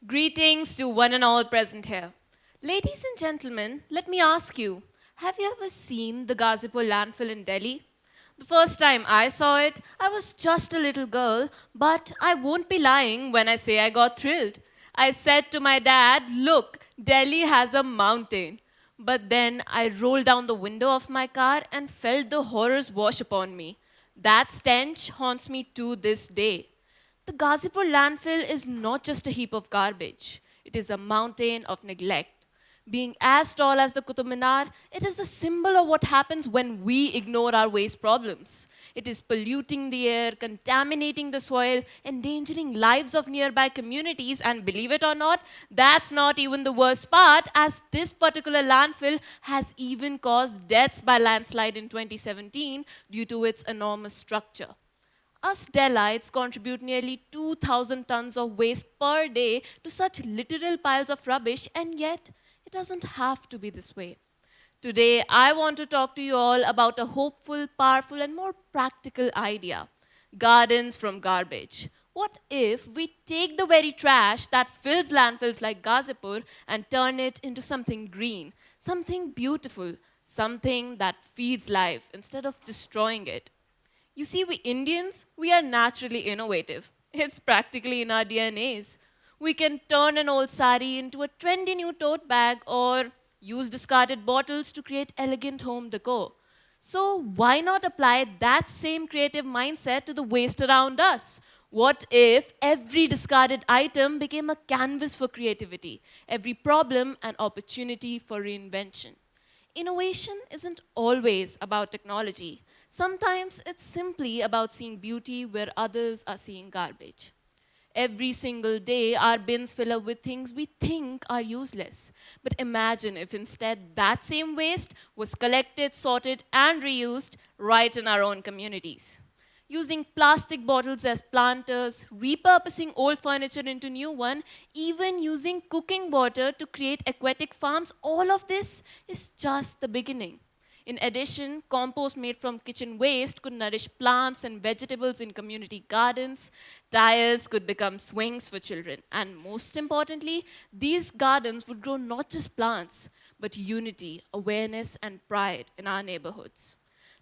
Greetings to one and all present here. Ladies and gentlemen, let me ask you, have you ever seen the Ghazipur landfill in Delhi? The first time I saw it, I was just a little girl, but I won't be lying when I say I got thrilled. I said to my dad, "Look, Delhi has a mountain." But then I rolled down the window of my car and felt the horrors wash upon me. That stench haunts me to this day. The Ghazipur landfill is not just a heap of garbage, it is a mountain of neglect. Being as tall as the Qutub Minar, it is a symbol of what happens when we ignore our waste problems. It is polluting the air, contaminating the soil, endangering lives of nearby communities, and believe it or not, that's not even the worst part, as this particular landfill has even caused deaths by landslide in 2017 due to its enormous structure. Us Delhites contribute nearly 2,000 tons of waste per day to such literal piles of rubbish, and yet it doesn't have to be this way. Today, I want to talk to you all about a hopeful, powerful, and more practical idea: gardens from garbage. What if we take the very trash that fills landfills like Ghazipur and turn it into something green, something beautiful, something that feeds life instead of destroying it? You see, we Indians, we are naturally innovative. It's practically in our DNAs. We can turn an old sari into a trendy new tote bag or use discarded bottles to create elegant home decor. So, why not apply that same creative mindset to the waste around us? What if every discarded item became a canvas for creativity, every problem an opportunity for reinvention? Innovation isn't always about technology. Sometimes it's simply about seeing beauty where others are seeing garbage. Every single day, our bins fill up with things we think are useless. But imagine if instead that same waste was collected, sorted, and reused right in our own communities. Using plastic bottles as planters, repurposing old furniture into new one, even using cooking water to create aquatic farms, all of this is just the beginning. In addition, compost made from kitchen waste could nourish plants and vegetables in community gardens. Tires could become swings for children. And most importantly, these gardens would grow not just plants, but unity, awareness, and pride in our neighborhoods.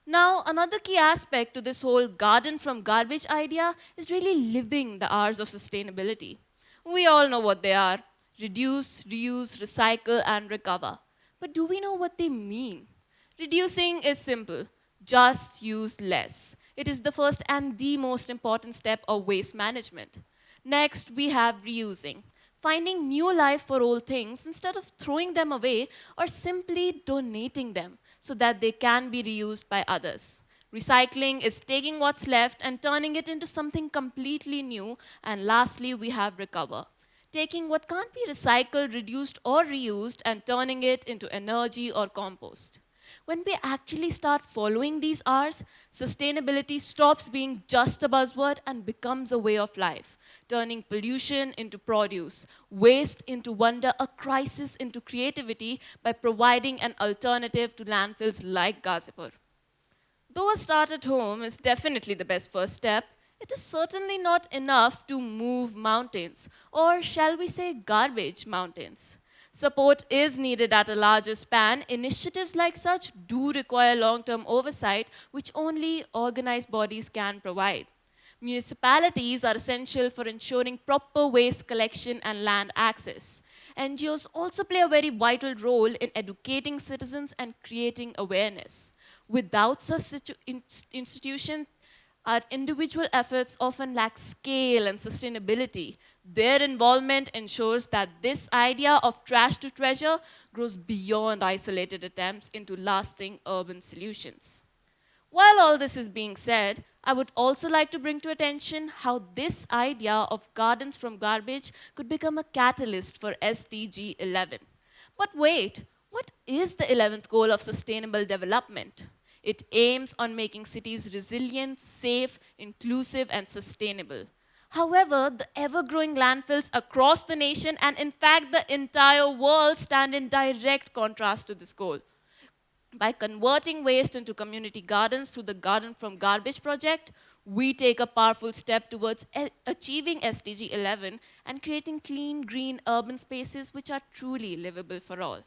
Now, another key aspect to this whole garden from garbage idea is really living the R's of sustainability. We all know what they are: reduce, reuse, recycle, and recover. But do we know what they mean? Reducing is simple: just use less. It is the first and the most important step of waste management. Next, we have reusing, finding new life for old things instead of throwing them away or simply donating them so that they can be reused by others. Recycling is taking what's left and turning it into something completely new. And lastly, we have recover, taking what can't be recycled, reduced, or reused and turning it into energy or compost. When we actually start following these R's, sustainability stops being just a buzzword and becomes a way of life, turning pollution into produce, waste into wonder, a crisis into creativity by providing an alternative to landfills like Ghazipur. Though a start at home is definitely the best first step, it is certainly not enough to move mountains, or shall we say garbage mountains. Support is needed at a larger span. Initiatives like such do require long-term oversight, which only organized bodies can provide. Municipalities are essential for ensuring proper waste collection and land access. NGOs also play a very vital role in educating citizens and creating awareness. Without such institutions, our individual efforts often lack scale and sustainability. Their involvement ensures that this idea of trash to treasure grows beyond isolated attempts into lasting urban solutions. While all this is being said, I would also like to bring to attention how this idea of gardens from garbage could become a catalyst for SDG 11. But wait, what is the 11th goal of sustainable development? It aims on making cities resilient, safe, inclusive, and sustainable. However, the ever-growing landfills across the nation and in fact the entire world stand in direct contrast to this goal. By converting waste into community gardens through the Garden from Garbage project, we take a powerful step towards achieving SDG 11 and creating clean, green urban spaces which are truly livable for all.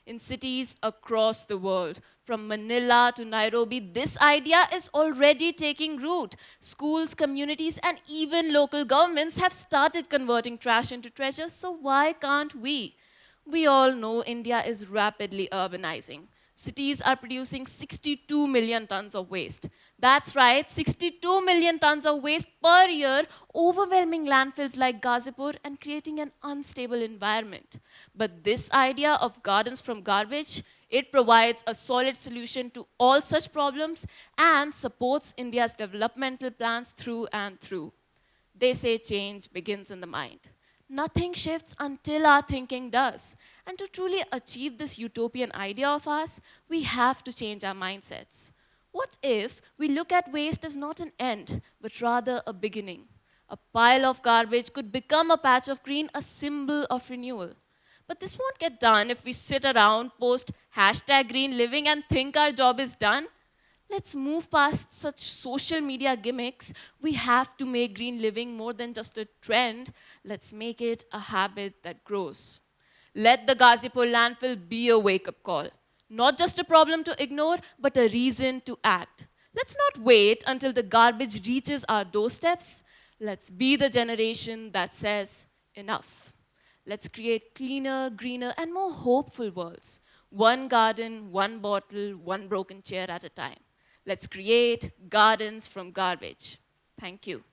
In cities across the world, from Manila to Nairobi, this idea is already taking root. Schools, communities, and even local governments have started converting trash into treasure, so why can't we? We all know India is rapidly urbanizing. Cities are producing 62 million tons of waste. That's right, 62 million tons of waste per year, overwhelming landfills like Gazipur and creating an unstable environment. But this idea of gardens from garbage, it provides a solid solution to all such problems and supports India's developmental plans through and through. They say change begins in the mind. Nothing shifts until our thinking does. And to truly achieve this utopian idea of ours, we have to change our mindsets. What if we look at waste as not an end, but rather a beginning? A pile of garbage could become a patch of green, a symbol of renewal. But this won't get done if we sit around, post hashtag green living and think our job is done. Let's move past such social media gimmicks. We have to make green living more than just a trend. Let's make it a habit that grows. Let the Gazipur landfill be a wake-up call. Not just a problem to ignore, but a reason to act. Let's not wait until the garbage reaches our doorsteps. Let's be the generation that says, enough. Let's create cleaner, greener, and more hopeful worlds. One garden, one bottle, one broken chair at a time. Let's create gardens from garbage. Thank you.